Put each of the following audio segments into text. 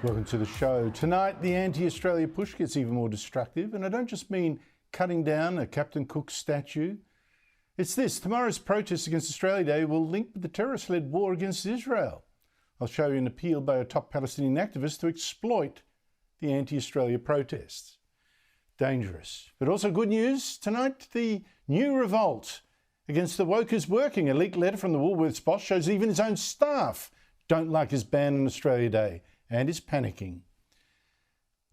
Welcome to the show. Tonight, the anti-Australia push gets even more destructive, and I don't just mean cutting down a Captain Cook statue. It's this: tomorrow's protest against Australia Day will link with the terrorist-led war against Israel. I'll show you an appeal by a top Palestinian activist to exploit the anti-Australia protests. Dangerous. But also good news. Tonight, the new revolt against the woke is working. A leaked letter from the Woolworths boss shows even his own staff don't like his ban on Australia Day and is panicking.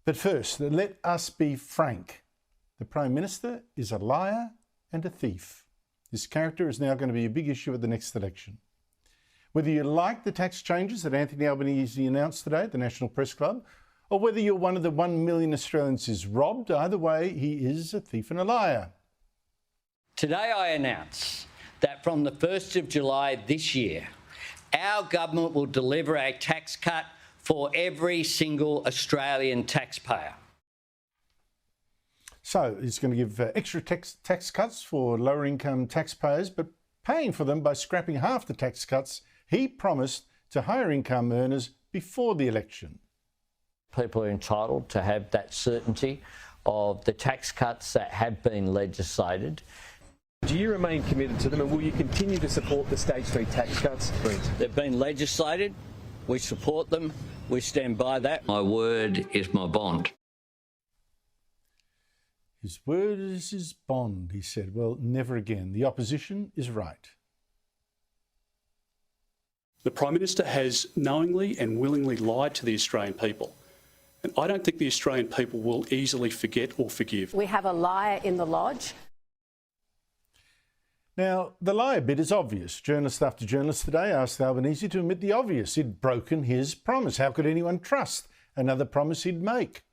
But first, let us be frank. The Prime Minister is a liar and a thief. This character is now going to be a big issue at the next election. Whether you like the tax changes that Anthony Albanese announced today at the National Press Club, or whether you're one of the 1 million Australians who's robbed, either way, he is a thief and a liar. Today I announce that from the 1st of July this year, our government will deliver a tax cut for every single Australian taxpayer. So he's going to give extra tax cuts for lower income taxpayers, but paying for them by scrapping half the tax cuts he promised to higher income earners before the election. People are entitled to have that certainty of the tax cuts that have been legislated. Do you remain committed to them, and will you continue to support the Stage 3 tax cuts? They've been legislated. We support them. We stand by that. My word is my bond. His word is his bond, he said. Well, never again. The opposition is right. The Prime Minister has knowingly and willingly lied to the Australian people. And I don't think the Australian people will easily forget or forgive. We have a liar in the lodge. Now, the liar bit is obvious. Journalist after journalist today asked Albanese to admit the obvious. He'd broken his promise. How could anyone trust another promise he'd make?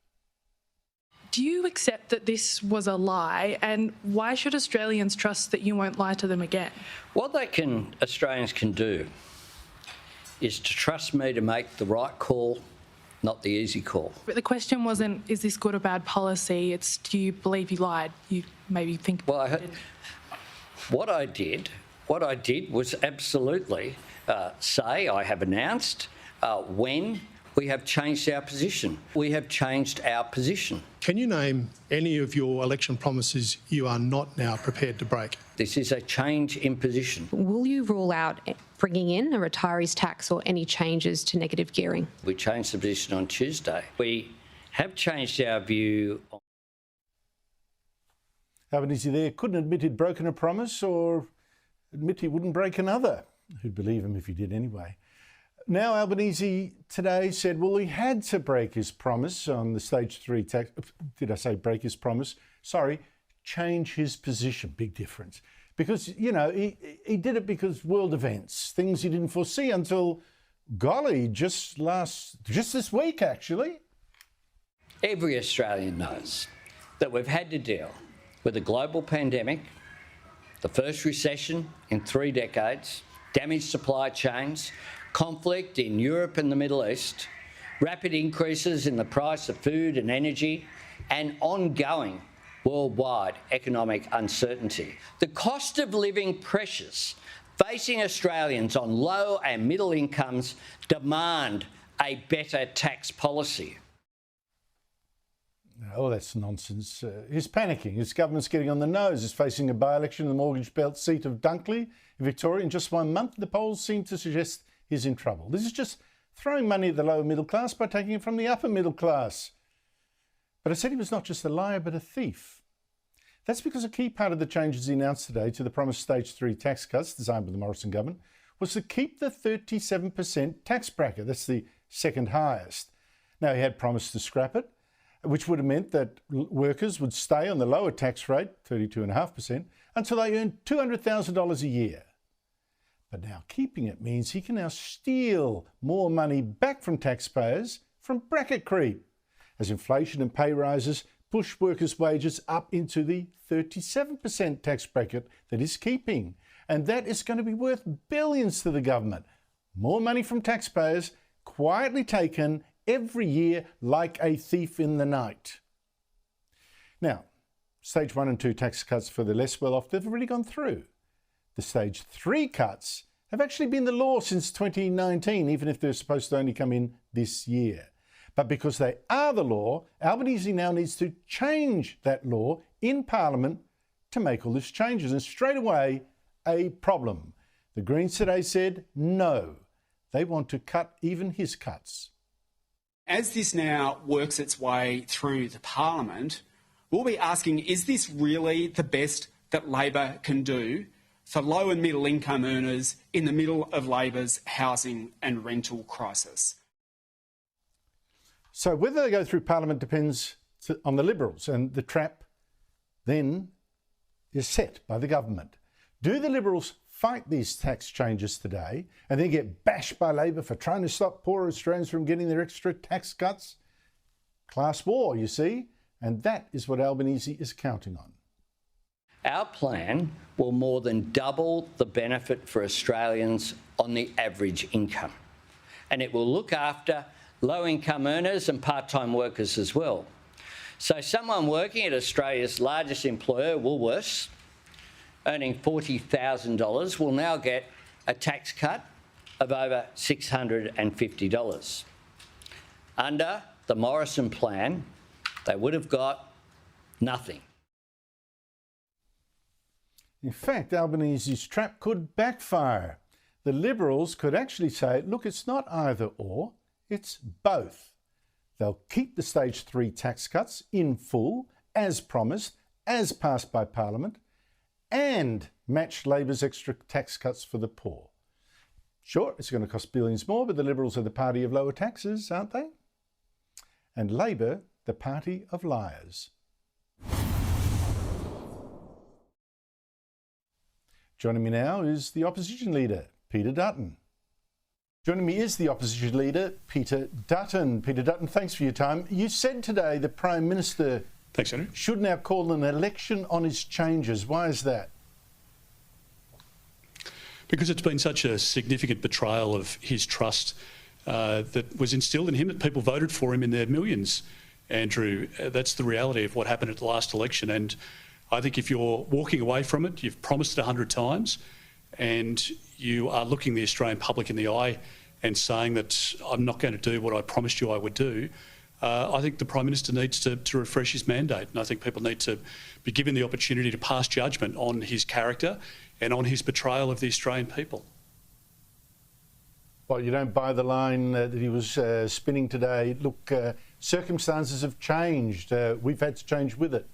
Do you accept that this was a lie, and why should Australians trust that you won't lie to them again? What Australians can do is to trust me to make the right call, not the easy call. But the question wasn't, is this good or bad policy? It's, do you believe you lied? You maybe think... Well, What I did was absolutely say, I have announced when we have changed our position. We have changed our position. Can you name any of your election promises you are not now prepared to break? This is a change in position. Will you rule out bringing in a retirees tax or any changes to negative gearing? We changed the position on Tuesday. We have changed our view. Albanese there couldn't admit he'd broken a promise or admit he wouldn't break another. Who'd believe him if he did anyway? Now Albanese today said, well, he had to break his promise on the Stage 3 tax. Did I say break his promise? Sorry, change his position. Big difference. Because, you know, he did it because world events, things he didn't foresee until, golly, just this week, actually. Every Australian knows that we've had to deal with a global pandemic, the first recession in 3 decades, damaged supply chains, conflict in Europe and the Middle East, rapid increases in the price of food and energy, and ongoing worldwide economic uncertainty. The cost of living pressures facing Australians on low and middle incomes demand a better tax policy. Oh, that's nonsense. He's panicking. His government's getting on the nose. He's facing a by-election in the mortgage belt seat of Dunkley in Victoria. In just 1 month, the polls seem to suggest he's in trouble. This is just throwing money at the lower middle class by taking it from the upper middle class. But I said he was not just a liar, but a thief. That's because a key part of the changes he announced today to the promised Stage 3 tax cuts designed by the Morrison government was to keep the 37% tax bracket. That's the second highest. Now, he had promised to scrap it, which would have meant that workers would stay on the lower tax rate, 32.5%, until they earned $200,000 a year. But now keeping it means he can now steal more money back from taxpayers from bracket creep, as inflation and pay rises push workers' wages up into the 37% tax bracket that is keeping. And that is going to be worth billions to the government. More money from taxpayers, quietly taken every year like a thief in the night. Now, Stage 1 and 2 tax cuts for the less well-off, they've already gone through. The Stage 3 cuts have actually been the law since 2019, even if they're supposed to only come in this year. But because they are the law, Albanese now needs to change that law in Parliament to make all these changes. And straight away, a problem. The Greens today said no. They want to cut even his cuts. As this now works its way through the Parliament, we'll be asking, is this really the best that Labor can do for low and middle income earners in the middle of Labor's housing and rental crisis? So whether they go through Parliament depends on the Liberals, and the trap then is set by the government. Do the Liberals fight these tax changes today and then get bashed by Labor for trying to stop poorer Australians from getting their extra tax cuts? Class war, you see, and that is what Albanese is counting on. Our plan will more than double the benefit for Australians on the average income, and it will look after low-income earners and part-time workers as well. So someone working at Australia's largest employer, Woolworths, earning $40,000 will now get a tax cut of over $650. Under the Morrison plan, they would have got nothing. In fact, Albanese's trap could backfire. The Liberals could actually say, look, it's not either or, it's both. They'll keep the stage 3 tax cuts in full, as promised, as passed by Parliament, and match Labor's extra tax cuts for the poor. Sure, it's going to cost billions more, but the Liberals are the party of lower taxes, aren't they? And Labor, the party of liars. Joining me now is the opposition leader, Peter Dutton. Joining me is the opposition leader, Peter Dutton. Peter Dutton, thanks for your time. You said today the Prime Minister should now call an election on his changes. Why is that? Because it's been such a significant betrayal of his trust that was instilled in him, that people voted for him in their millions, Andrew. That's the reality of what happened at the last election. And I think if you're walking away from it, you've promised it 100 times, and you are looking the Australian public in the eye and saying that I'm not going to do what I promised you I would do, I think the Prime Minister needs to refresh his mandate. And I think people need to be given the opportunity to pass judgment on his character and on his betrayal of the Australian people. Well, you don't buy the line that he was spinning today. Look, circumstances have changed. We've had to change with it.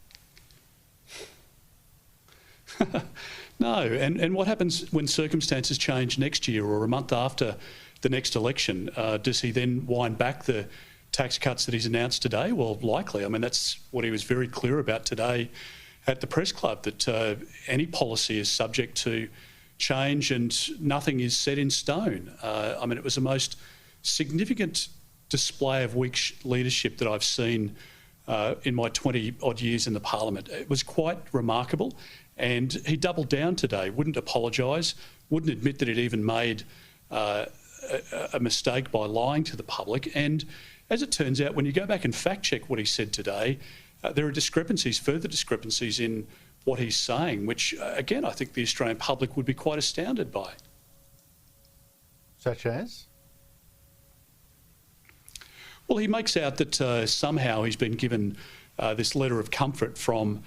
No, and what happens when circumstances change next year or a month after the next election? Does he then wind back the tax cuts that he's announced today? Well, likely. I mean, that's what he was very clear about today at the press club, that any policy is subject to change and nothing is set in stone. I mean, it was the most significant display of weak leadership that I've seen in my 20-odd years in the Parliament. It was quite remarkable. And he doubled down today, wouldn't apologise, wouldn't admit that he'd even made a mistake by lying to the public. And as it turns out, when you go back and fact-check what he said today, there are discrepancies, further discrepancies in what he's saying, which, again, I think the Australian public would be quite astounded by. Such as? Well, he makes out that somehow he's been given this letter of comfort from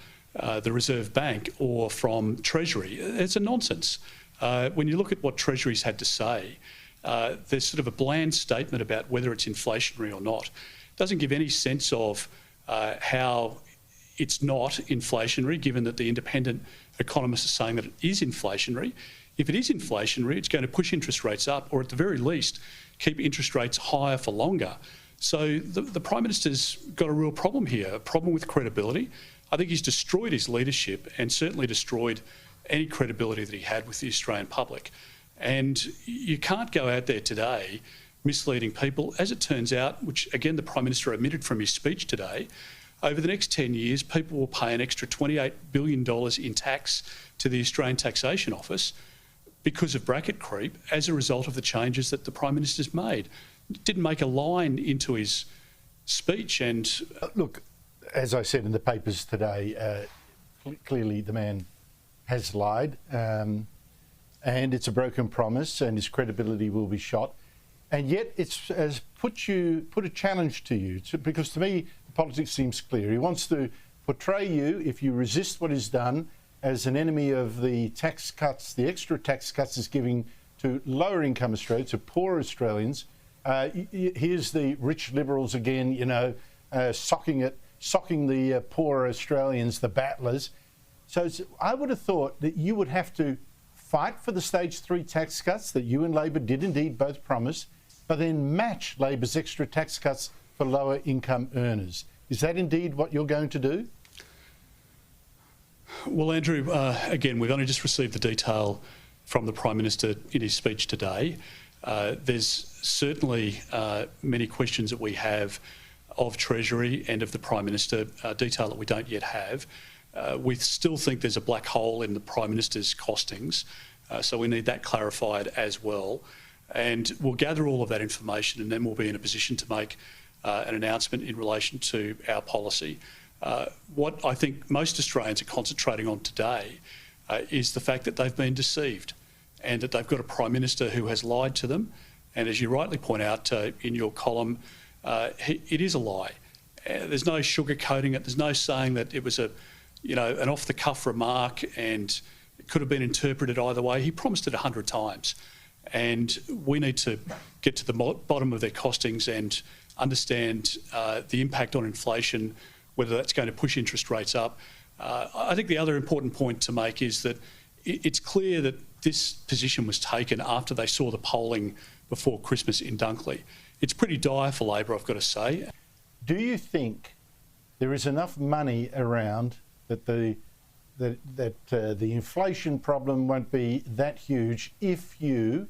the Reserve Bank or from Treasury. It's a nonsense. When you look at what Treasury's had to say, there's sort of a bland statement about whether it's inflationary or not. It doesn't give any sense of how it's not inflationary, given that the independent economists are saying that it is inflationary. If it is inflationary, it's going to push interest rates up, or at the very least, keep interest rates higher for longer. So the Prime Minister's got a real problem here, a problem with credibility. I think he's destroyed his leadership and certainly destroyed any credibility that he had with the Australian public. And you can't go out there today misleading people. As it turns out, which again the Prime Minister omitted from his speech today, over the next 10 years, people will pay an extra $28 billion in tax to the Australian Taxation Office because of bracket creep as a result of the changes that the Prime Minister's made. Didn't make a line into his speech. And look, as I said in the papers today, clearly the man has lied, and it's a broken promise, and his credibility will be shot. And yet it's has put a challenge to you, because to me, the politics seems clear. He wants to portray you, if you resist what is done, as an enemy of the tax cuts, the extra tax cuts is giving to lower income Australians, to poor Australians. Here's the rich Liberals again, you know, socking the poor Australians, the battlers. So I would have thought that you would have to fight for the stage 3 tax cuts that you and Labor did indeed both promise, but then match Labor's extra tax cuts for lower income earners. Is that indeed what you're going to do? Well, Andrew, again, we've only just received the detail from the Prime Minister in his speech today. There's certainly many questions that we have of Treasury and of the Prime Minister, detail that we don't yet have. We still think there's a black hole in the Prime Minister's costings, so we need that clarified as well. And we'll gather all of that information, and then we'll be in a position to make an announcement in relation to our policy. What I think most Australians are concentrating on today is the fact that they've been deceived and that they've got a Prime Minister who has lied to them. And as you rightly point out in your column, it is a lie. There's no sugarcoating it. There's no saying that it was an off-the-cuff remark and it could have been interpreted either way. He promised it 100 times. And we need to get to the bottom of their costings and understand the impact on inflation, whether that's going to push interest rates up. I think the other important point to make is that it's clear that this position was taken after they saw the polling before Christmas in Dunkley. It's pretty dire for Labor, I've got to say. Do you think there is enough money around that the inflation problem won't be that huge if you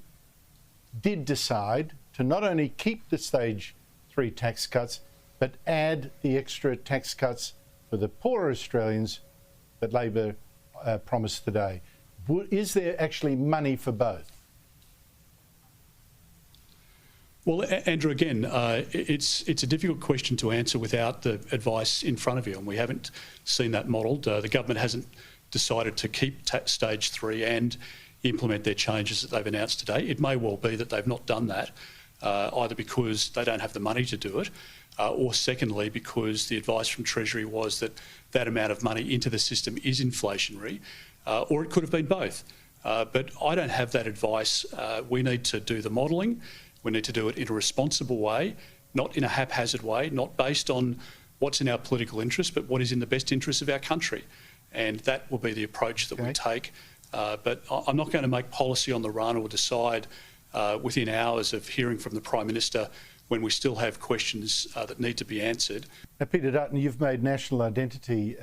did decide to not only keep the stage 3 tax cuts, but add the extra tax cuts for the poorer Australians that Labor promised today? Is there actually money for both? Well, Andrew, again, it's a difficult question to answer without the advice in front of you, and we haven't seen that modelled. The government hasn't decided to keep stage 3 and implement their changes that they've announced today. It may well be that they've not done that, either because they don't have the money to do it, or secondly, because the advice from Treasury was that that amount of money into the system is inflationary, or it could have been both. But I don't have that advice. We need to do the modelling. We need to do it in a responsible way, not in a haphazard way, not based on what's in our political interest, but what is in the best interest of our country. And that will be the approach that we take. But I'm not going to make policy on the run or decide within hours of hearing from the Prime Minister when we still have questions that need to be answered. Now, Peter Dutton, you've made national identity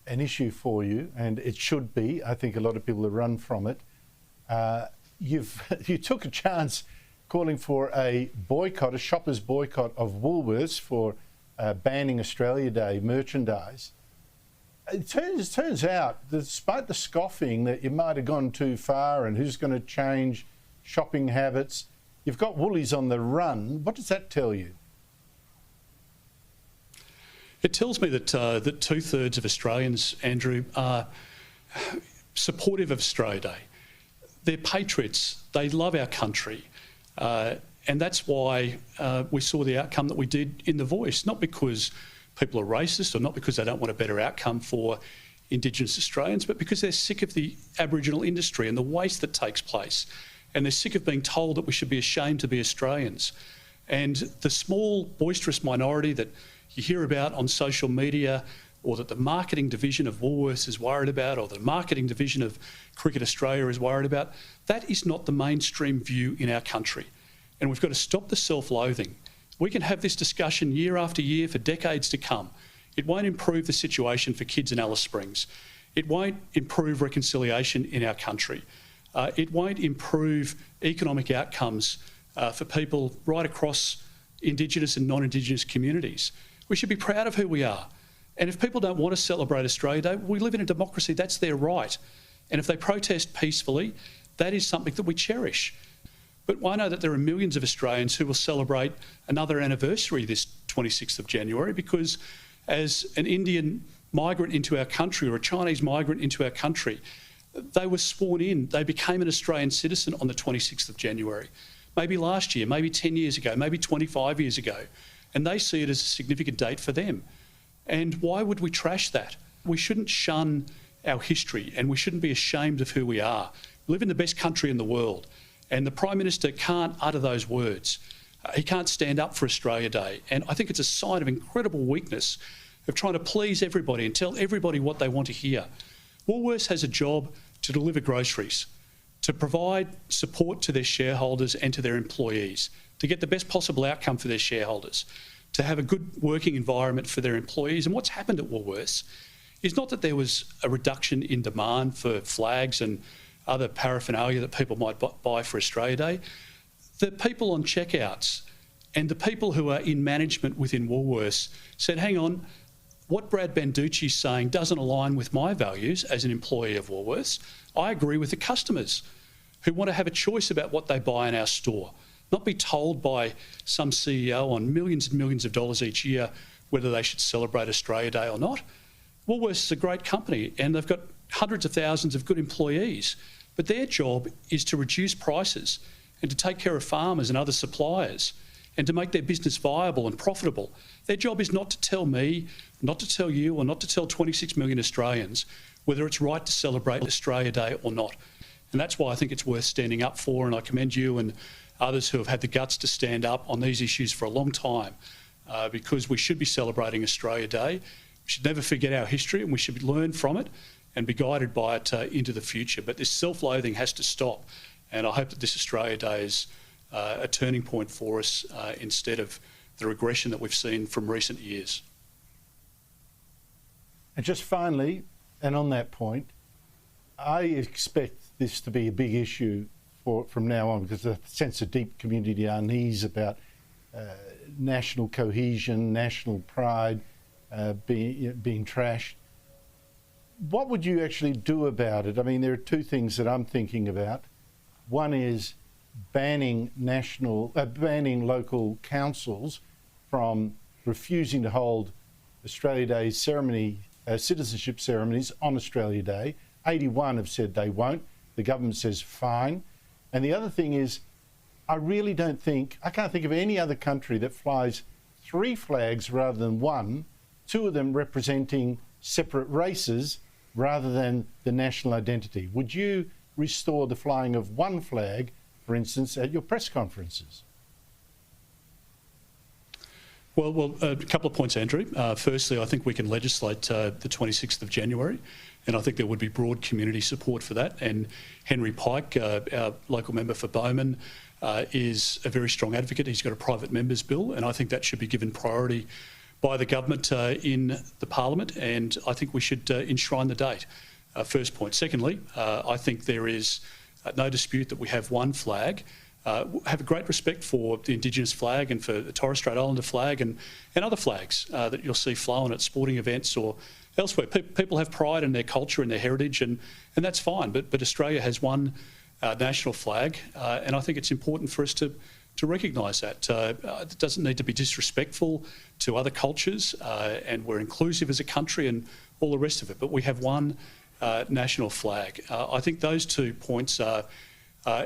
an issue for you, and it should be. I think a lot of people have run from it. You took a chance calling for a boycott, a shoppers' boycott of Woolworths for banning Australia Day merchandise. It turns out, despite the scoffing that you might have gone too far and who's going to change shopping habits, you've got Woolies on the run. What does that tell you? It tells me that 2/3 of Australians, Andrew, are supportive of Australia Day. They're patriots. They love our country. And that's why we saw the outcome that we did in The Voice, not because people are racist or not because they don't want a better outcome for Indigenous Australians, but because they're sick of the Aboriginal industry and the waste that takes place. And they're sick of being told that we should be ashamed to be Australians. And the small, boisterous minority that you hear about on social media, or that the marketing division of Woolworths is worried about, or the marketing division of Cricket Australia is worried about, that is not the mainstream view in our country. And we've got to stop the self-loathing. We can have this discussion year after year for decades to come. It won't improve the situation for kids in Alice Springs. It won't improve reconciliation in our country. It won't improve economic outcomes for people right across Indigenous and non-Indigenous communities. We should be proud of who we are. And if people don't want to celebrate Australia Day, we live in a democracy, that's their right. And if they protest peacefully, that is something that we cherish. But I know that there are millions of Australians who will celebrate another anniversary this 26th of January because as an Indian migrant into our country or a Chinese migrant into our country, they were sworn in, they became an Australian citizen on the 26th of January. maybe last year, maybe 10 years ago, maybe 25 years ago, and they see it as a significant date for them. And why would we trash that? We shouldn't shun our history, and we shouldn't be ashamed of who we are. We live in the best country in the world, and the Prime Minister can't utter those words. He can't stand up for Australia Day, and I think it's a sign of incredible weakness of trying to please everybody and tell everybody what they want to hear. Woolworths has a job to deliver groceries, to provide support to their shareholders and to their employees, to get the best possible outcome for their shareholders, to have a good working environment for their employees. And what's happened at Woolworths is not that there was a reduction in demand for flags and other paraphernalia that people might buy for Australia Day. The people on checkouts and the people who are in management within Woolworths said, hang on, what Brad Banducci's saying doesn't align with my values as an employee of Woolworths. I agree with the customers who want to have a choice about what they buy in our store, not be told by some CEO on millions and millions of dollars each year whether they should celebrate Australia Day or not. Woolworths is a great company and they've got hundreds of thousands of good employees, but their job is to reduce prices and to take care of farmers and other suppliers and to make their business viable and profitable. Their job is not to tell me, not to tell you, or not to tell 26 million Australians whether it's right to celebrate Australia Day or not. And that's why I think it's worth standing up for, and I commend you and others who have had the guts to stand up on these issues for a long time, because we should be celebrating Australia Day. We should never forget our history, and we should learn from it and be guided by it into the future. But this self-loathing has to stop, and I hope that this Australia Day is a turning point for us instead of the regression that we've seen from recent years. And just finally, and on that point, I expect this to be a big issue from now on, because there's a sense of deep community unease about national cohesion, national pride being trashed. What would you actually do about it? I mean, there are two things that I'm thinking about. One is banning local councils from refusing to hold Australia Day citizenship ceremonies on Australia Day. 81 have said they won't. The government says fine. And the other thing is, I can't think of any other country that flies 3 flags rather than 1, 2 of them representing separate races rather than the national identity. Would you restore the flying of 1 flag, for instance, at your press conferences? Well, a couple of points, Andrew. Firstly, I think we can legislate the 26th of January, and I think there would be broad community support for that. And Henry Pike, our local member for Bowman, is a very strong advocate. He's got a private members bill, and I think that should be given priority by the government in the Parliament, and I think we should enshrine the date. First point. Secondly, I think there is no dispute that we have 1 flag. Have a great respect for the Indigenous flag and for the Torres Strait Islander flag and other flags that you'll see flown at sporting events or elsewhere. People have pride in their culture and their heritage, and that's fine. But Australia has 1 national flag, and I think it's important for us to recognise that. It doesn't need to be disrespectful to other cultures, and we're inclusive as a country and all the rest of it. But we have 1 national flag. I think those 2 points are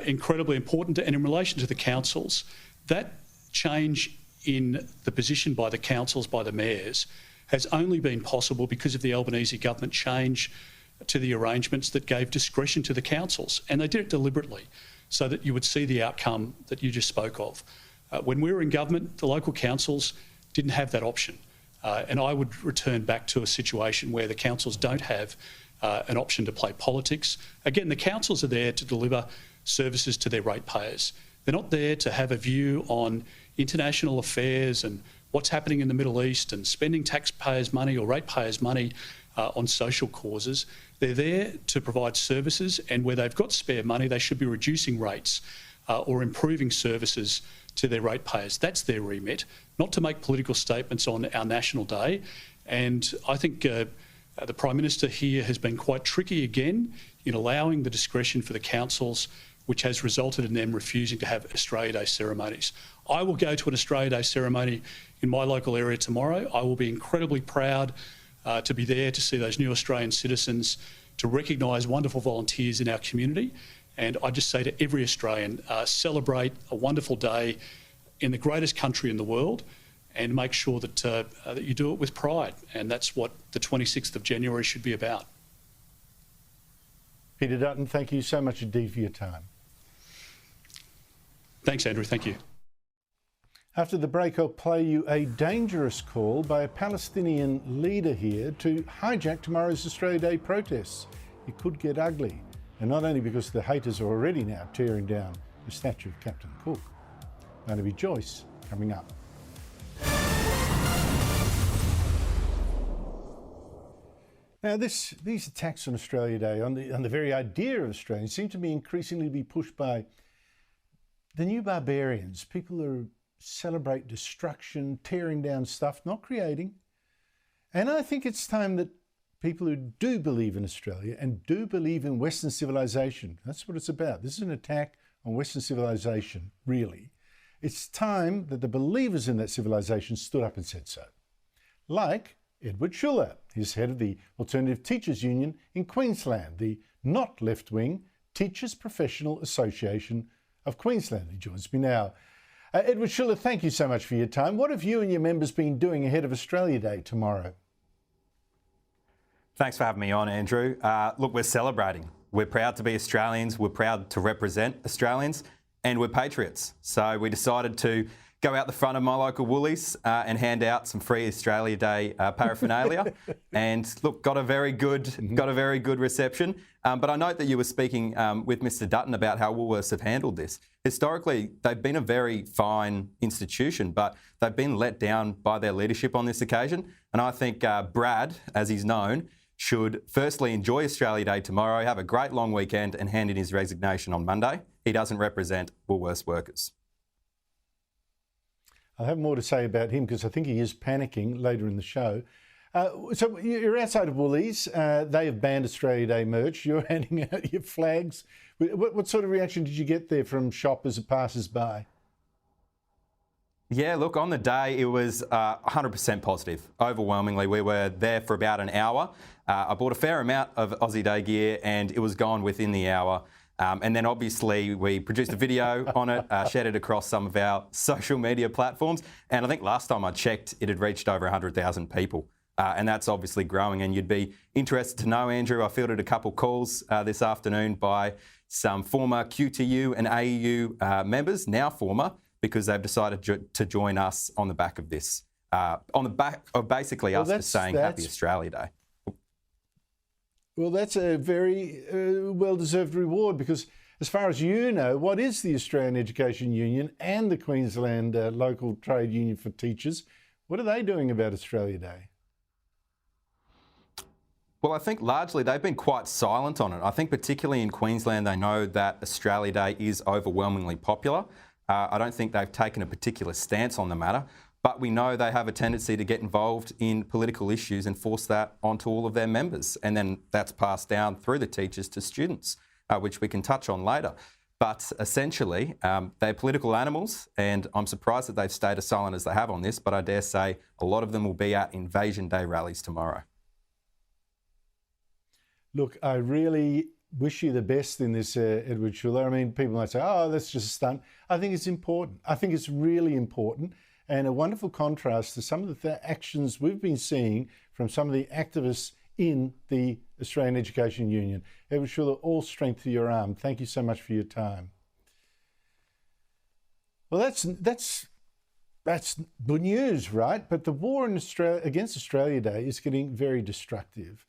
incredibly important. And in relation to the councils, that change in the position by the councils, by the mayors, has only been possible because of the Albanese government change to the arrangements that gave discretion to the councils. And they did it deliberately so that you would see the outcome that you just spoke of. When we were in government, the local councils didn't have that option. And I would return back to a situation where the councils don't have an option to play politics. Again, the councils are there to deliver services to their ratepayers. They're not there to have a view on international affairs and what's happening in the Middle East and spending taxpayers' money or ratepayers' money on social causes. They're there to provide services, and where they've got spare money, they should be reducing rates or improving services to their ratepayers. That's their remit, not to make political statements on our National Day. And I think the Prime Minister here has been quite tricky again in allowing the discretion for the councils, which has resulted in them refusing to have Australia Day ceremonies. I will go to an Australia Day ceremony in my local area tomorrow. I will be incredibly proud to be there to see those new Australian citizens, to recognise wonderful volunteers in our community, And I just say to every Australian, celebrate a wonderful day in the greatest country in the world, and make sure that that you do it with pride. And that's what the 26th of January should be about. Peter Dutton, thank you so much indeed for your time. Thanks, Andrew. Thank you. After the break, I'll play you a dangerous call by a Palestinian leader here to hijack tomorrow's Australia Day protests. It could get ugly, and not only because the haters are already now tearing down the statue of Captain Cook. Barnaby Joyce coming up. Now, these attacks on Australia Day, on the very idea of Australia, seem to be increasingly be pushed by the new barbarians, people who celebrate destruction, tearing down stuff, not creating. And I think it's time that people who do believe in Australia and do believe in Western civilization, that's what it's about. This is an attack on Western civilization, really. It's time that the believers in that civilization stood up and said so. Like Edward Schuller, he's head of the Alternative Teachers Union in Queensland, the not left-wing Teachers Professional Association of Queensland. He joins me now. Edward Schuller, thank you so much for your time. What have you and your members been doing ahead of Australia Day tomorrow? Thanks for having me on, Andrew. Look, we're celebrating. We're proud to be Australians. We're proud to represent Australians, and we're patriots. So we decided to go out the front of my local Woolies and hand out some free Australia Day paraphernalia. And look, got a very good reception. But I note that you were speaking with Mr. Dutton about how Woolworths have handled this. Historically, they've been a very fine institution, but they've been let down by their leadership on this occasion. And I think Brad, as he's known, should firstly enjoy Australia Day tomorrow, have a great long weekend, and hand in his resignation on Monday. He doesn't represent Woolworths workers. I'll have more to say about him because I think he is panicking later in the show. So you're outside of Woolies. They have banned Australia Day merch. You're handing out your flags. What sort of reaction did you get there from shoppers and passers-by? Yeah, look, on the day it was 100% positive. Overwhelmingly, we were there for about an hour. I bought a fair amount of Aussie Day gear and it was gone within the hour. And then obviously we produced a video on it, shared it across some of our social media platforms. And I think last time I checked, it had reached over 100,000 people. And that's obviously growing. And you'd be interested to know, Andrew, I fielded a couple calls this afternoon by some former QTU and AEU members, now former, because they've decided to join us on the back of this, on the back of basically us just saying Happy Australia Day. Well, that's a very well-deserved reward because as far as you know, what is the Australian Education Union and the Queensland Local Trade Union for Teachers? What are they doing about Australia Day? Well, I think largely they've been quite silent on it. I think particularly in Queensland, they know that Australia Day is overwhelmingly popular. I don't think they've taken a particular stance on the matter, but we know they have a tendency to get involved in political issues and force that onto all of their members. And then that's passed down through the teachers to students, which we can touch on later. But essentially, they're political animals, and I'm surprised that they've stayed as silent as they have on this, but I dare say a lot of them will be at Invasion Day rallies tomorrow. Look, I really wish you the best in this, Edward Schuller. I mean, people might say, oh, that's just a stunt. I think it's important. I think it's really important and a wonderful contrast to some of the actions we've been seeing from some of the activists in the Australian Education Union. Edward Schuller, all strength to your arm. Thank you so much for your time. Well, that's good news, right? But the war in Australia, against Australia Day is getting very destructive.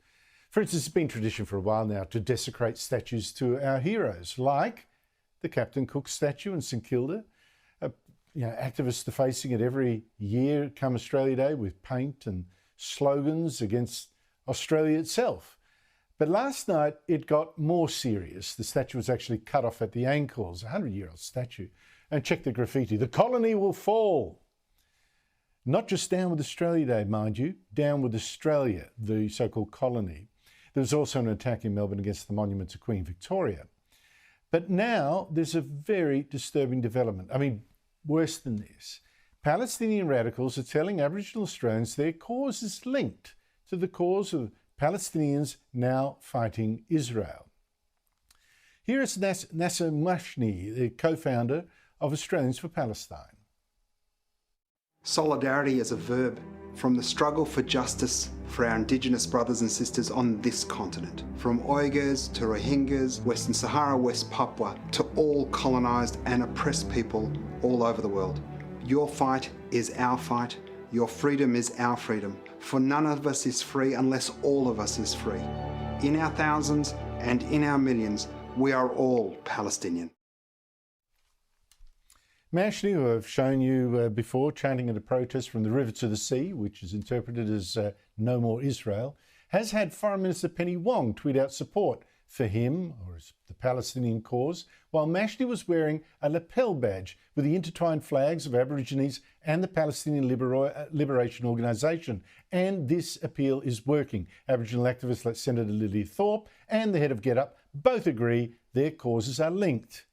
For instance, it's been tradition for a while now to desecrate statues to our heroes, like the Captain Cook statue in St Kilda. Activists are facing it every year come Australia Day with paint and slogans against Australia itself. But last night it got more serious. The statue was actually cut off at the ankles, a 100-year-old statue. And check the graffiti, "The colony will fall." Not just down with Australia Day, mind you, down with Australia, the so-called colony. There was also an attack in Melbourne against the monument to Queen Victoria. But now there's a very disturbing development. I mean, worse than this. Palestinian radicals are telling Aboriginal Australians their cause is linked to the cause of Palestinians now fighting Israel. Here is Nasser Mashni, the co-founder of Australians for Palestine. Solidarity is a verb. From the struggle for justice for our Indigenous brothers and sisters on this continent, from Uyghurs to Rohingyas, Western Sahara, West Papua, to all colonised and oppressed people all over the world. Your fight is our fight. Your freedom is our freedom. For none of us is free unless all of us is free. In our thousands and in our millions, we are all Palestinian. Mashni, who I've shown you before, chanting at a protest from the river to the sea, which is interpreted as no more Israel, has had Foreign Minister Penny Wong tweet out support for him, or the Palestinian cause, while Mashni was wearing a lapel badge with the intertwined flags of Aborigines and the Palestinian Liberation Organisation. And this appeal is working. Aboriginal activists like Senator Lily Thorpe and the head of GetUp both agree their causes are linked.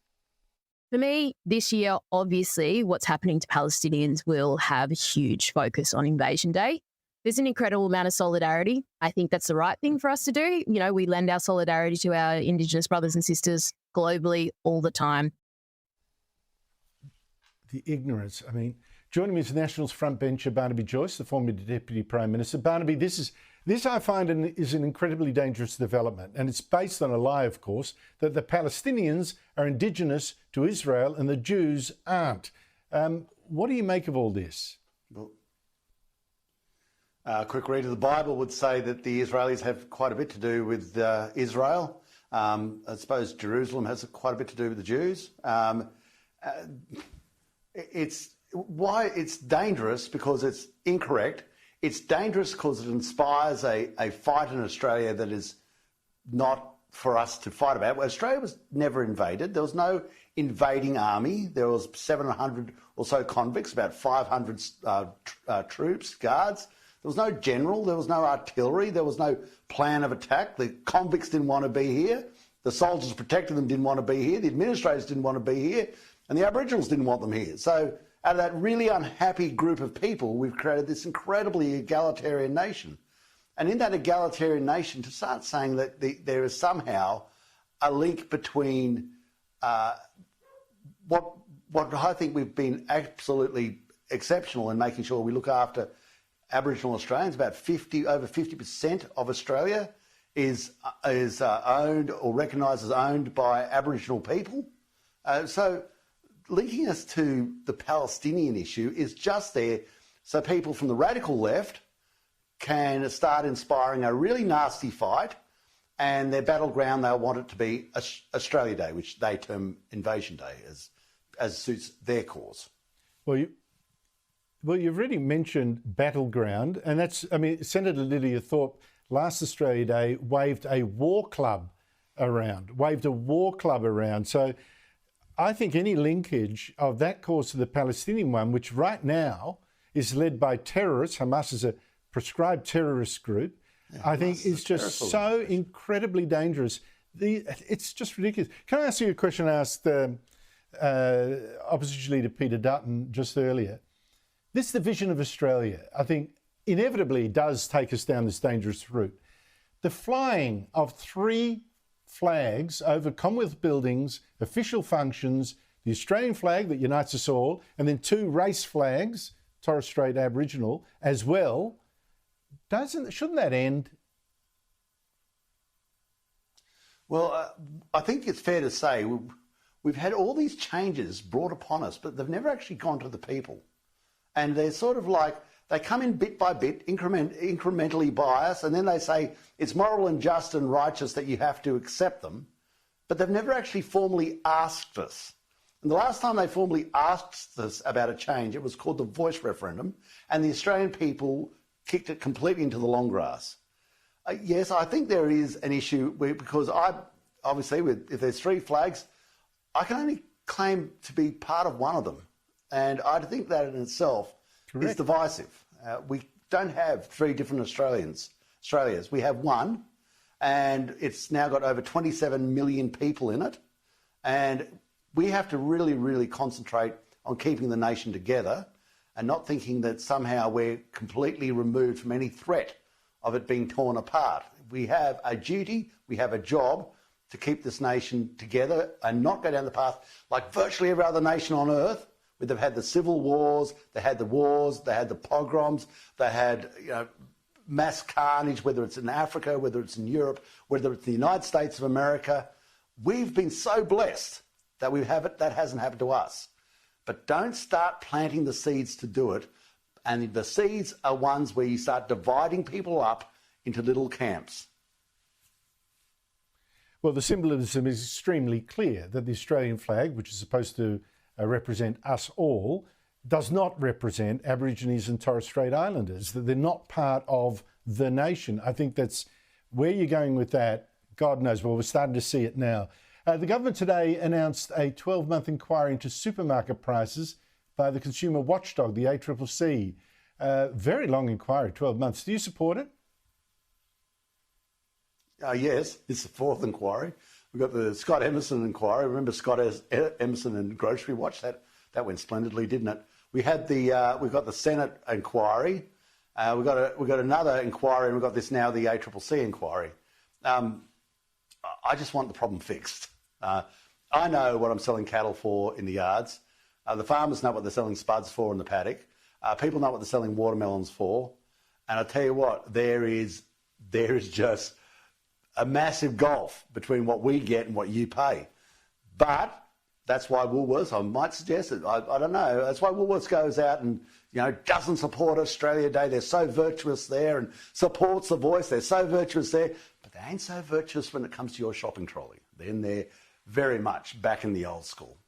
For me, this year, obviously, what's happening to Palestinians will have a huge focus on Invasion Day. There's an incredible amount of solidarity. I think that's the right thing for us to do. You know, we lend our solidarity to our Indigenous brothers and sisters globally all the time. The ignorance. I mean, joining me is Nationals frontbencher Barnaby Joyce, the former Deputy Prime Minister. Barnaby, this I find is an incredibly dangerous development, and it's based on a lie, of course, that the Palestinians are Indigenous to Israel and the Jews aren't. What do you make of all this? Well, a quick read of the Bible would say that the Israelis have quite a bit to do with Israel. I suppose Jerusalem has quite a bit to do with the Jews. It's dangerous because it's incorrect. It's dangerous because it inspires a fight in Australia that is not for us to fight about. Australia was never invaded. There was no invading army. There was 700 or so convicts, about 500 troops, guards. There was no general. There was no artillery. There was no plan of attack. The convicts didn't want to be here. The soldiers protecting them didn't want to be here. The administrators didn't want to be here. And the Aboriginals didn't want them here. So out of that really unhappy group of people, we've created this incredibly egalitarian nation. And in that egalitarian nation, to start saying that there is somehow a link between what I think we've been absolutely exceptional in making sure we look after Aboriginal Australians. About over 50% of Australia is owned or recognised as owned by Aboriginal people. So linking us to the Palestinian issue is just there so people from the radical left can start inspiring a really nasty fight, and their battleground, they'll want it to be Australia Day, which they term Invasion Day, as suits their cause. Well, you've already mentioned battleground, and that's, I mean, Senator Lydia Thorpe last Australia Day waved a war club around. So I think any linkage of that cause to the Palestinian one, which right now is led by terrorists, Hamas is a proscribed terrorist group, I think is just so incredibly dangerous. It's just ridiculous. Can I ask you a question I asked Opposition Leader Peter Dutton just earlier? This division of Australia, I think, inevitably does take us down this dangerous route. The flying of 3 flags over Commonwealth buildings, official functions, the Australian flag that unites us all, and then 2 race flags, Torres Strait Aboriginal, as well. Shouldn't that end? Well, I think it's fair to say we've had all these changes brought upon us, but they've never actually gone to the people. And they're sort of like, they come in bit by bit, incrementally by us, and then they say it's moral and just and righteous that you have to accept them. But they've never actually formally asked us. And the last time they formally asked us about a change, it was called the Voice referendum, and the Australian people kicked it completely into the long grass. Yes, I think there is an issue because if there's 3 flags, I can only claim to be part of one of them. And I think that in itself is divisive. We don't have 3 different Australias. We have one, and it's now got over 27 million people in it. And we have to really, really concentrate on keeping the nation together and not thinking that somehow we're completely removed from any threat of it being torn apart. We have a duty, we have a job to keep this nation together and not go down the path like virtually every other nation on earth, where they've had the civil wars, they had the pogroms, they had mass carnage, whether it's in Africa, whether it's in Europe, whether it's the United States of America. We've been so blessed that that hasn't happened to us. But don't start planting the seeds to do it. And the seeds are ones where you start dividing people up into little camps. Well, the symbolism is extremely clear that the Australian flag, which is supposed to represent us all, does not represent Aborigines and Torres Strait Islanders, that they're not part of the nation. I think that's where you're going with that. God knows. Well, we're starting to see it now. The government today announced a 12-month inquiry into supermarket prices by the consumer watchdog, the ACCC. Very long inquiry, 12 months. Do you support it? Yes, it's the fourth inquiry. We've got the Scott Emerson inquiry. Remember Scott Emerson and Grocery Watch? That went splendidly, didn't it? We've got the Senate inquiry. We've got another inquiry, and we've got this now, the ACCC inquiry. I just want the problem fixed. I know what I'm selling cattle for in the yards. The farmers know what they're selling spuds for in the paddock. People know what they're selling watermelons for. And I tell you what, there is just a massive gulf between what we get and what you pay. But that's why Woolworths, I might suggest it, I don't know, that's why Woolworths goes out and doesn't support Australia Day. They're so virtuous there and supports The Voice. They're so virtuous there. But they ain't so virtuous when it comes to your shopping trolley. Then they're very much back in the old school.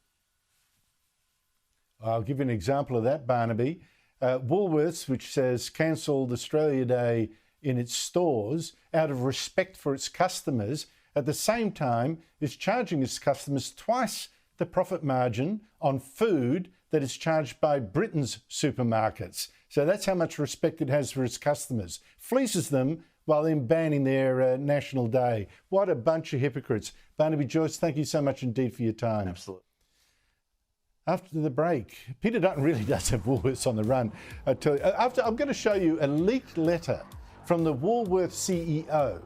I'll give you an example of that, Barnaby. Woolworths, which says cancelled Australia Day in its stores out of respect for its customers, at the same time is charging its customers twice the profit margin on food that is charged by Britain's supermarkets. So that's how much respect it has for its customers. Fleeces them while then banning their national day. What a bunch of hypocrites. Barnaby Joyce, thank you so much indeed for your time. Absolutely. After the break, Peter Dutton really does have Woolworths on the run. I tell you, I'm going to show you a leaked letter from the Woolworths CEO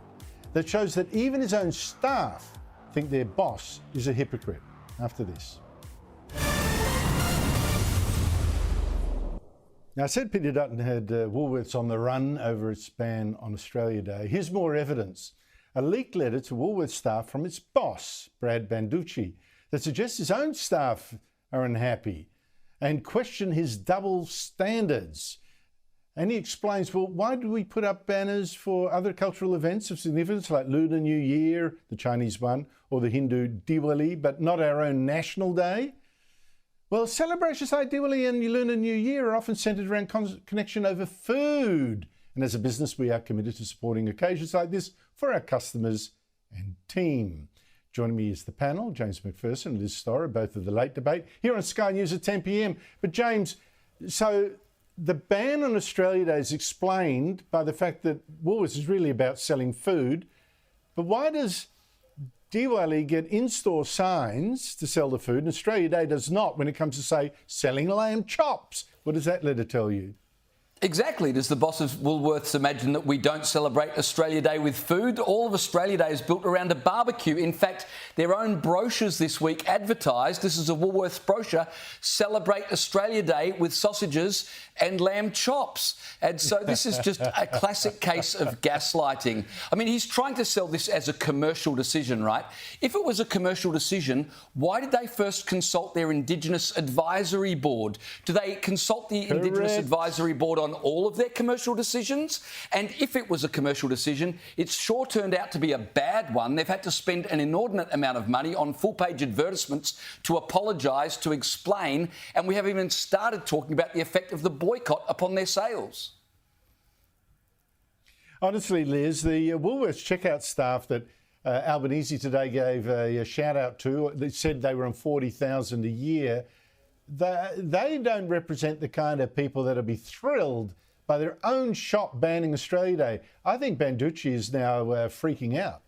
that shows that even his own staff think their boss is a hypocrite. After this. Now, I said Peter Dutton had Woolworths on the run over its ban on Australia Day. Here's more evidence. A leaked letter to Woolworths staff from its boss, Brad Banducci, that suggests his own staff are unhappy and question his double standards. And he explains, well, why do we put up banners for other cultural events of significance like Lunar New Year, the Chinese one, or the Hindu Diwali, but not our own national day? Well, celebrations like Diwali and Lunar New Year are often centred around connection over food. And as a business, we are committed to supporting occasions like this for our customers and team. Joining me is the panel, James McPherson and Liz Storer, both of the Late Debate, here on Sky News at 10 p.m. But James, so the ban on Australia Day is explained by the fact that Woolworths is really about selling food. But why does Diwali get in-store signs to sell the food and Australia Day does not when it comes to, say, selling lamb chops? What does that letter tell you? Exactly. Does the boss of Woolworths imagine that we don't celebrate Australia Day with food? All of Australia Day is built around a barbecue. In fact, their own brochures this week advertised, this is a Woolworths brochure, celebrate Australia Day with sausages and lamb chops. And so this is just a classic case of gaslighting. I mean, he's trying to sell this as a commercial decision, right? If it was a commercial decision, why did they first consult their Indigenous Advisory Board? Do they consult the Indigenous Advisory Board on all of their commercial decisions? And if it was a commercial decision, it's sure turned out to be a bad one. They've had to spend an inordinate amount of money on full-page advertisements to apologise, to explain, and we haven't even started talking about the effect of the boycott upon their sales. Honestly, Liz, the Woolworths checkout staff that Albanese today gave a shout-out to, they said they were on $40,000 a year. They don't represent the kind of people that'll be thrilled by their own shop banning Australia Day. I think Banducci is now freaking out.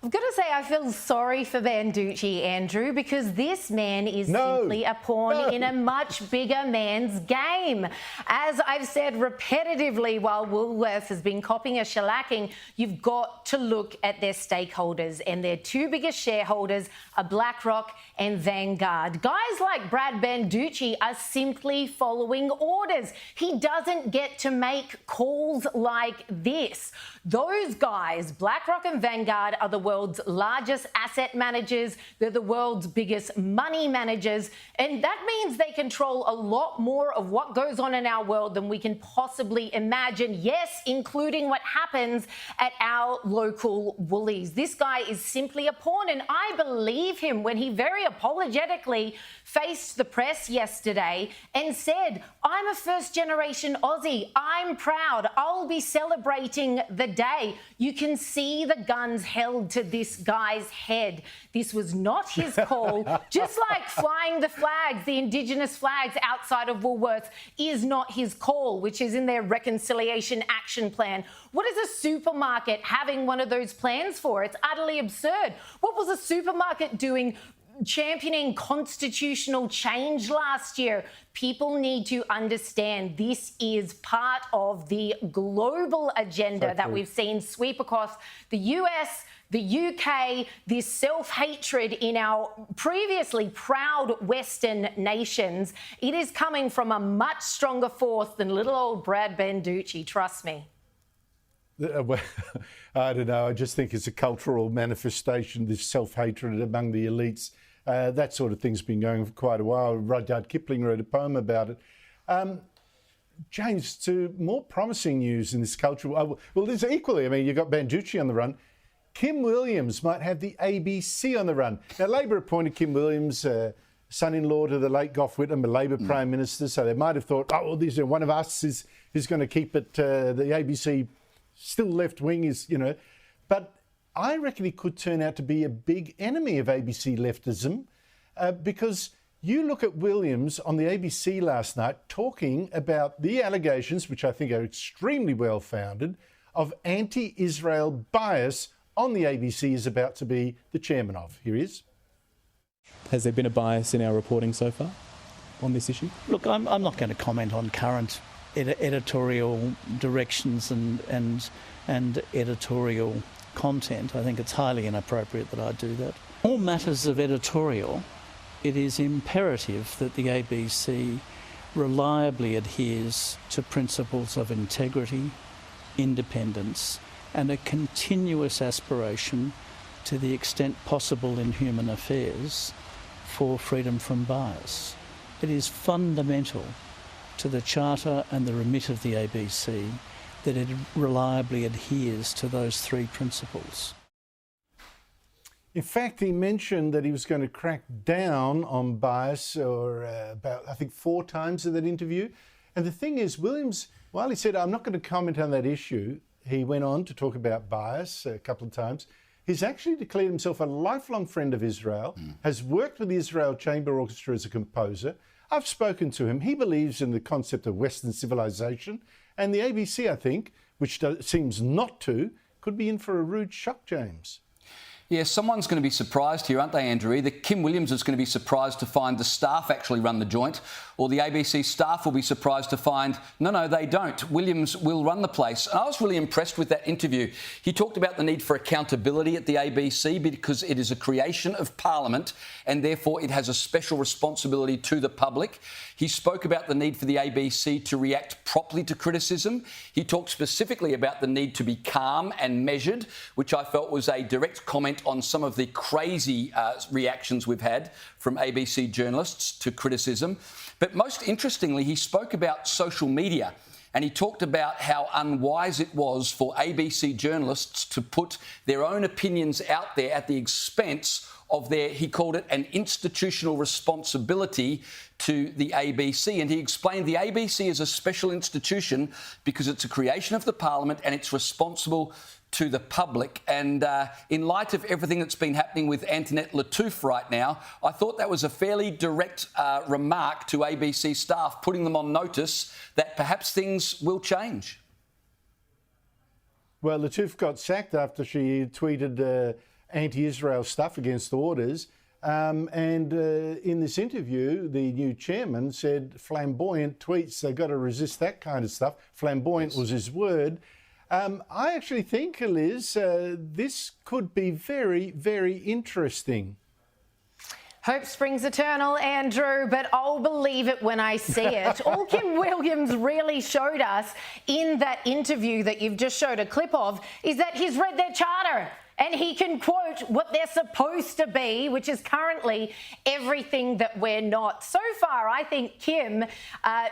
I've got to say, I feel sorry for Banducci, Andrew, because this man is simply a pawn in a much bigger man's game. As I've said repetitively, while Woolworths has been copying a shellacking, you've got to look at their stakeholders, and their two biggest shareholders are BlackRock and Vanguard. Guys like Brad Banducci are simply following orders. He doesn't get to make calls like this. Those guys, BlackRock and Vanguard, are the world's largest asset managers. They're the world's biggest money managers. And that means they control a lot more of what goes on in our world than we can possibly imagine. Yes, including what happens at our local Woolies. This guy is simply a pawn, and I believe him when he very apologetically faced the press yesterday and said, I'm a first-generation Aussie. I'm proud. I'll be celebrating the day. You can see the guns held to this guy's head. This was not his call. Just like flying the flags, the Indigenous flags outside of Woolworths is not his call, which is in their reconciliation action plan. What is a supermarket having one of those plans for? It's utterly absurd. What was a supermarket doing championing constitutional change last year? People need to understand this is part of the global agenda that we've seen sweep across the US, the UK, this self-hatred in our previously proud Western nations. It is coming from a much stronger force than little old Brad Banducci, trust me. Well, I don't know. I just think it's a cultural manifestation, this self-hatred among the elites. That sort of thing's been going for quite a while. Rudyard Kipling wrote a poem about it. James, to more promising news in this culture. Well, there's equally, I mean, you've got Banducci on the run. Kim Williams might have the ABC on the run. Now, Labor appointed Kim Williams, son-in-law to the late Gough Whitlam, a Labor Prime Minister, so they might have thought, oh, well, this, one of us is going to keep it, the ABC still left-wing, is, you know. But I reckon he could turn out to be a big enemy of ABC leftism because you look at Williams on the ABC last night talking about the allegations, which I think are extremely well-founded, of anti-Israel bias on the ABC is about to be the chairman of. Here he is. Has there been a bias in our reporting so far on this issue? Look, I'm not going to comment on current editorial directions and editorial content. I think it's highly inappropriate that I do that. All matters of editorial, it is imperative that the ABC reliably adheres to principles of integrity, independence, and a continuous aspiration, to the extent possible in human affairs, for freedom from bias. It is fundamental to the Charter and the remit of the ABC that it reliably adheres to those three principles. In fact, he mentioned that he was going to crack down on bias, or about, I think, 4 times in that interview. And the thing is, Williams, while he said, I'm not going to comment on that issue, he went on to talk about bias a couple of times. He's actually declared himself a lifelong friend of Israel, has worked with the Israel Chamber Orchestra as a composer. I've spoken to him. He believes in the concept of Western civilization. And the ABC, I think, which seems not to, could be in for a rude shock, James. Yeah, someone's going to be surprised here, aren't they, Andrew? Either Kim Williams is going to be surprised to find the staff actually run the joint, or the ABC staff will be surprised to find, no, they don't. Williams will run the place. And I was really impressed with that interview. He talked about the need for accountability at the ABC because it is a creation of Parliament and therefore it has a special responsibility to the public. He spoke about the need for the ABC to react properly to criticism. He talked specifically about the need to be calm and measured, which I felt was a direct comment on some of the crazy reactions we've had from ABC journalists to criticism. But most interestingly, he spoke about social media, and he talked about how unwise it was for ABC journalists to put their own opinions out there at the expense of their, he called it, an institutional responsibility to the ABC. And he explained the ABC is a special institution because it's a creation of the Parliament and it's responsible to the public. And in light of everything that's been happening with Antoinette Lattouf right now, I thought that was a fairly direct remark to ABC staff, putting them on notice that perhaps things will change. Well, Lattouf got sacked after she tweeted anti-Israel stuff against orders. In this interview, the new chairman said flamboyant tweets, they've got to resist that kind of stuff. Flamboyant was his word. I actually think, Liz, this could be very, very interesting. Hope springs eternal, Andrew, but I'll believe it when I see it. All Kim Williams really showed us in that interview that you've just showed a clip of is that he's read their charter. And he can quote what they're supposed to be, which is currently everything that we're not. So far, I think Kim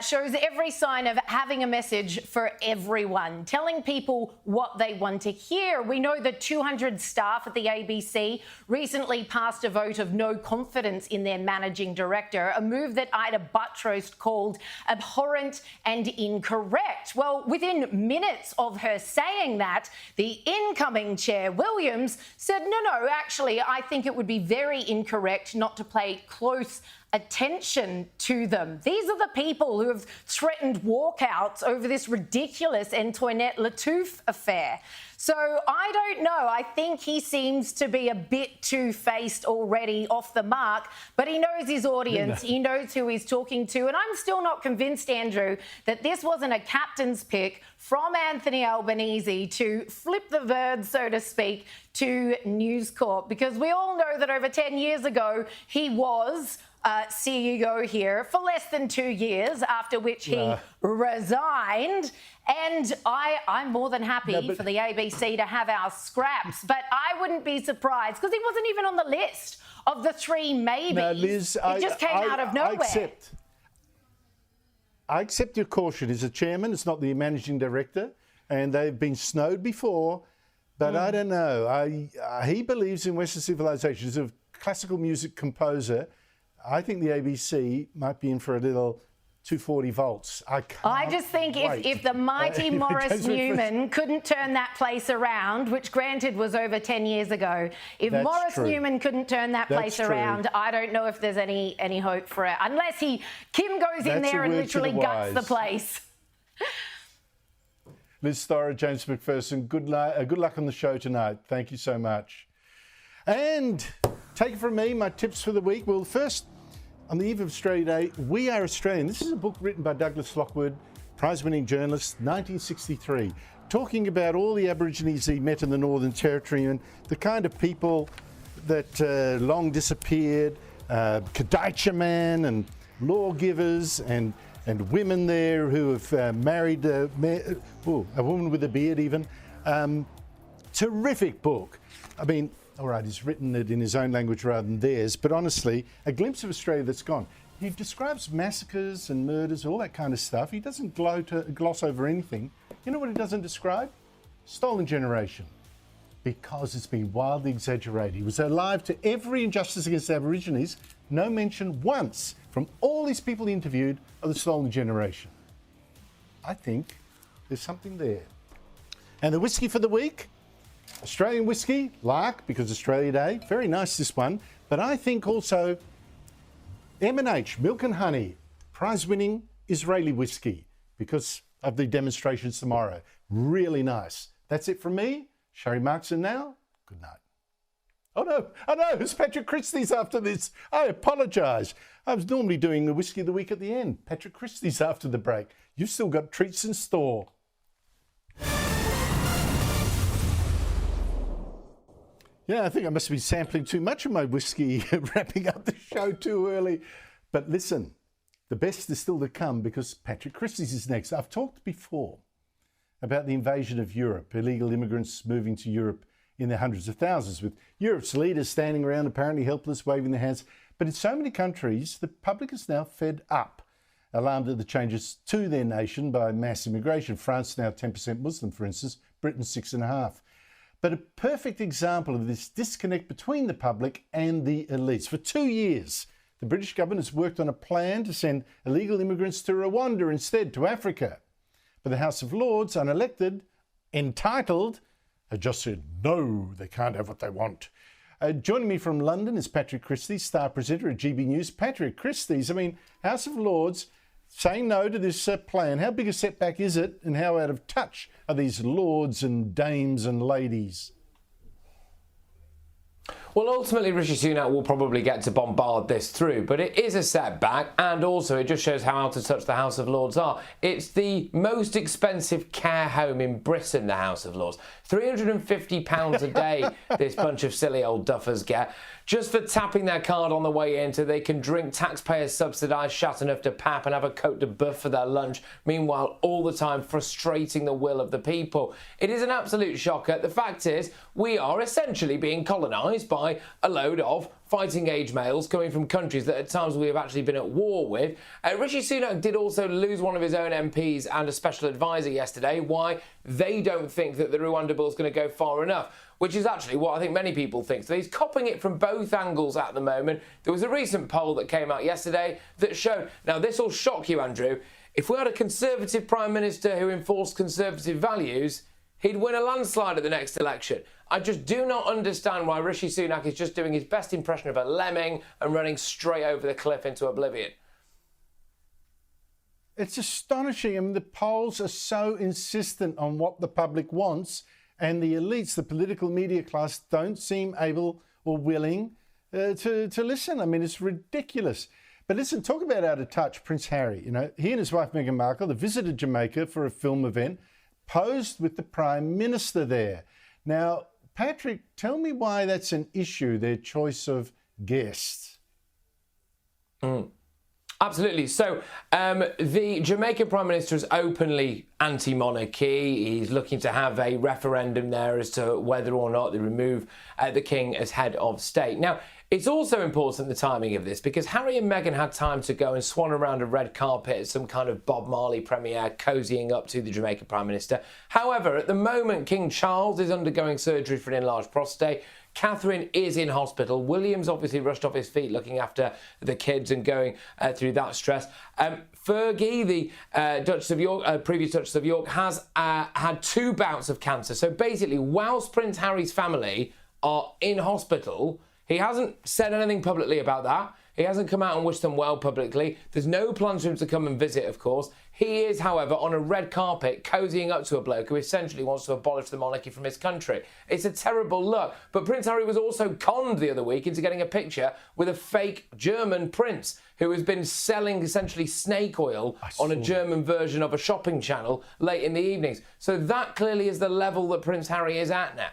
shows every sign of having a message for everyone, telling people what they want to hear. We know that 200 staff at the ABC recently passed a vote of no confidence in their managing director, a move that Ida Buttrose called abhorrent and incorrect. Well, within minutes of her saying that, the incoming chair, Williams, said, no, actually, I think it would be very incorrect not to pay close attention to them. These are the people who have threatened walkouts over this ridiculous Antoinette Lattouf affair. So I don't know. I think he seems to be a bit two-faced already, off the mark, but he knows his audience. He knows who he's talking to. And I'm still not convinced, Andrew, that this wasn't a captain's pick from Anthony Albanese to flip the bird, so to speak, to News Corp, because we all know that over 10 years ago, he was CEO here for less than 2 years, after which he resigned. And I'm more than happy for the ABC to have our scraps, but I wouldn't be surprised because he wasn't even on the list of the three maybes. No, Liz, it just came out of nowhere. I accept your caution. He's a chairman, it's not the managing director, and they've been snowed before, but I don't know. He believes in Western civilization. He's a classical music composer. I think the ABC might be in for a little 240 volts. I just think if the mighty Morris Newman couldn't turn that place around, which granted was over 10 years ago, if Morris Newman couldn't turn that place around, I don't know if there's any hope for it. Unless Kim goes in there and literally guts the place. Liz Thora, James McPherson, good luck on the show tonight. Thank you so much. And take it from me, my tips for the week. Well, first, on the eve of Australia Day, We Are Australian. This is a book written by Douglas Lockwood, prize-winning journalist, 1963, talking about all the Aborigines he met in the Northern Territory and the kind of people that long disappeared, Kadaicha man and lawgivers and women there who have married a woman with a beard even. Terrific book. I mean, all right, he's written it in his own language rather than theirs, but honestly, a glimpse of Australia that's gone. He describes massacres and murders, all that kind of stuff. He doesn't gloss over anything. You know what he doesn't describe? Stolen generation. Because it's been wildly exaggerated. He was alive to every injustice against Aborigines. No mention once from all these people he interviewed of the stolen generation. I think there's something there. And the whiskey for the week? Australian whiskey, Lark, because Australia Day. Very nice, this one. But I think also M&H, Milk and Honey, prize-winning Israeli whiskey because of the demonstrations tomorrow. Really nice. That's it from me. Sherry Markson now. Good night. Oh, no, it's Patrick Christie's after this. I apologise. I was normally doing the whiskey of the week at the end. Patrick Christie's after the break. You've still got treats in store. Yeah, I think I must be sampling too much of my whiskey, wrapping up the show too early. But listen, the best is still to come because Patrick Christie's is next. I've talked before about the invasion of Europe, illegal immigrants moving to Europe in their hundreds of thousands, with Europe's leaders standing around apparently helpless, waving their hands. But in so many countries, the public is now fed up, alarmed at the changes to their nation by mass immigration. France now 10% Muslim, for instance, Britain 6.5%. But a perfect example of this disconnect between the public and the elites. For 2 years, the British government has worked on a plan to send illegal immigrants to Rwanda instead, to Africa. But the House of Lords, unelected, entitled, just said, no, they can't have what they want. Joining me from London is Patrick Christie's, star presenter at GB News. Patrick Christie's, House of Lords saying no to this plan. How big a setback is it, and how out of touch are these lords and dames and ladies? Well, ultimately, Rishi Sunak will probably get to bombard this through, but it is a setback, and also it just shows how out of touch the House of Lords are. It's the most expensive care home in Britain, the House of Lords. £350 a day this bunch of silly old duffers get, just for tapping their card on the way in so they can drink taxpayers subsidised Chateauneuf de Pape and have a Côte de Boeuf for their lunch, meanwhile all the time frustrating the will of the people. It is an absolute shocker. The fact is, we are essentially being colonised by a load of fighting age males coming from countries that at times we have actually been at war with. Rishi Sunak did also lose one of his own MPs and a special advisor yesterday. Why? They don't think that the Rwanda bill is going to go far enough, which is actually what I think many people think. So he's copping it from both angles at the moment. There was a recent poll that came out yesterday that showed, now this will shock you, Andrew, if we had a Conservative Prime Minister who enforced Conservative values, he'd win a landslide at the next election. I just do not understand why Rishi Sunak is just doing his best impression of a lemming and running straight over the cliff into oblivion. It's astonishing. I mean, the polls are so insistent on what the public wants, and the elites, the political media class, don't seem able or willing to listen. I mean, it's ridiculous. But listen, talk about out of touch, Prince Harry. You know, he and his wife Meghan Markle, they visited Jamaica for a film event, posed with the Prime Minister there. Now, Patrick, tell me why that's an issue, their choice of guests. Absolutely. So the Jamaican Prime Minister is openly anti-monarchy. He's looking to have a referendum there as to whether or not they remove the King as head of state. Now, it's also important, the timing of this, because Harry and Meghan had time to go and swan around a red carpet at some kind of Bob Marley premiere, cozying up to the Jamaican Prime Minister. However, at the moment, King Charles is undergoing surgery for an enlarged prostate. Catherine is in hospital. William's obviously rushed off his feet looking after the kids and going through that stress. Fergie, the Duchess of York, previous Duchess of York, has had 2 bouts of cancer. So basically, whilst Prince Harry's family are in hospital, he hasn't said anything publicly about that. He hasn't come out and wished them well publicly. There's no plans for him to come and visit, of course. He is, however, on a red carpet, cozying up to a bloke who essentially wants to abolish the monarchy from his country. It's a terrible look. But Prince Harry was also conned the other week into getting a picture with a fake German prince who has been selling essentially snake oil on a German version of a shopping channel late in the evenings. So that clearly is the level that Prince Harry is at now.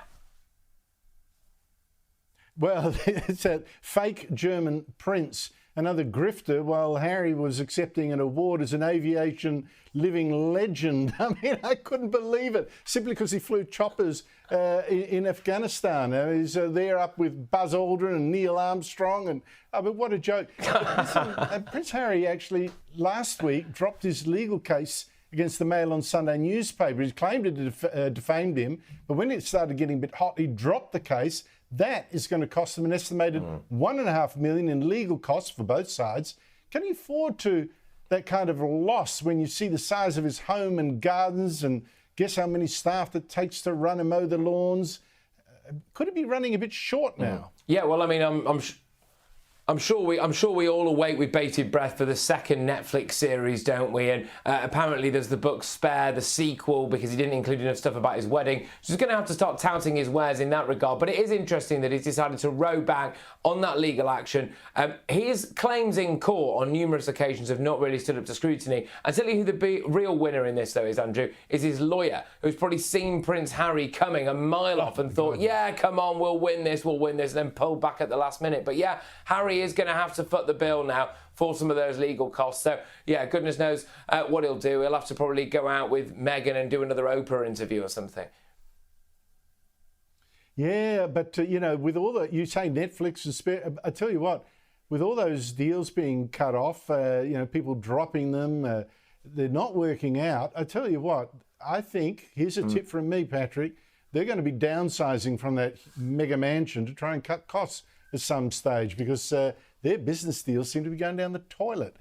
Well, it's a fake German prince, another grifter, while Harry was accepting an award as an aviation living legend. I mean, I couldn't believe it, simply because he flew choppers in Afghanistan. He's there up with Buzz Aldrin and Neil Armstrong, and I mean, what a joke. Listen, Prince Harry actually last week dropped his legal case against the Mail on Sunday newspaper. He claimed it defamed him, but when it started getting a bit hot, he dropped the case. That is going to cost them an estimated $1.5 million in legal costs for both sides. Can he afford to that kind of a loss when you see the size of his home and gardens, and guess how many staff it takes to run and mow the lawns? Could it be running a bit short now? Yeah, well, I mean, I'm sure we all await with bated breath for the second Netflix series, don't we? And apparently there's the book Spare, the sequel, because he didn't include enough stuff about his wedding. So he's going to have to start touting his wares in that regard. But it is interesting that he's decided to row back on that legal action. His claims in court on numerous occasions have not really stood up to scrutiny. I tell you who the real winner in this, though, is, Andrew, is his lawyer, who's probably seen Prince Harry coming a mile off and thought, yeah, come on, we'll win this, and then pulled back at the last minute. But yeah, Harry is going to have to foot the bill now for some of those legal costs. So, yeah, goodness knows what he'll do. He'll have to probably go out with Meghan and do another Oprah interview or something. Yeah, but, you know, with all that, you say Netflix and Spare, I tell you what, with all those deals being cut off, you know, people dropping them, they're not working out. I tell you what, I think, here's a tip from me, Patrick, they're going to be downsizing from that mega mansion to try and cut costs at some stage, because their business deals seem to be going down the toilet.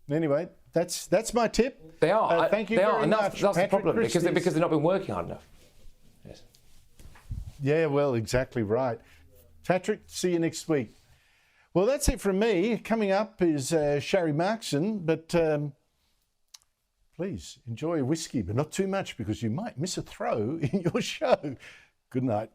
Anyway, that's my tip. They are. Thank you they very are, and much, that's the problem, because they've not been working hard enough. Yes. Yeah, well, exactly right. Patrick, see you next week. Well, that's it from me. Coming up is Sharry Markson, but please enjoy a whiskey, but not too much, because you might miss a throw in your show. Good night.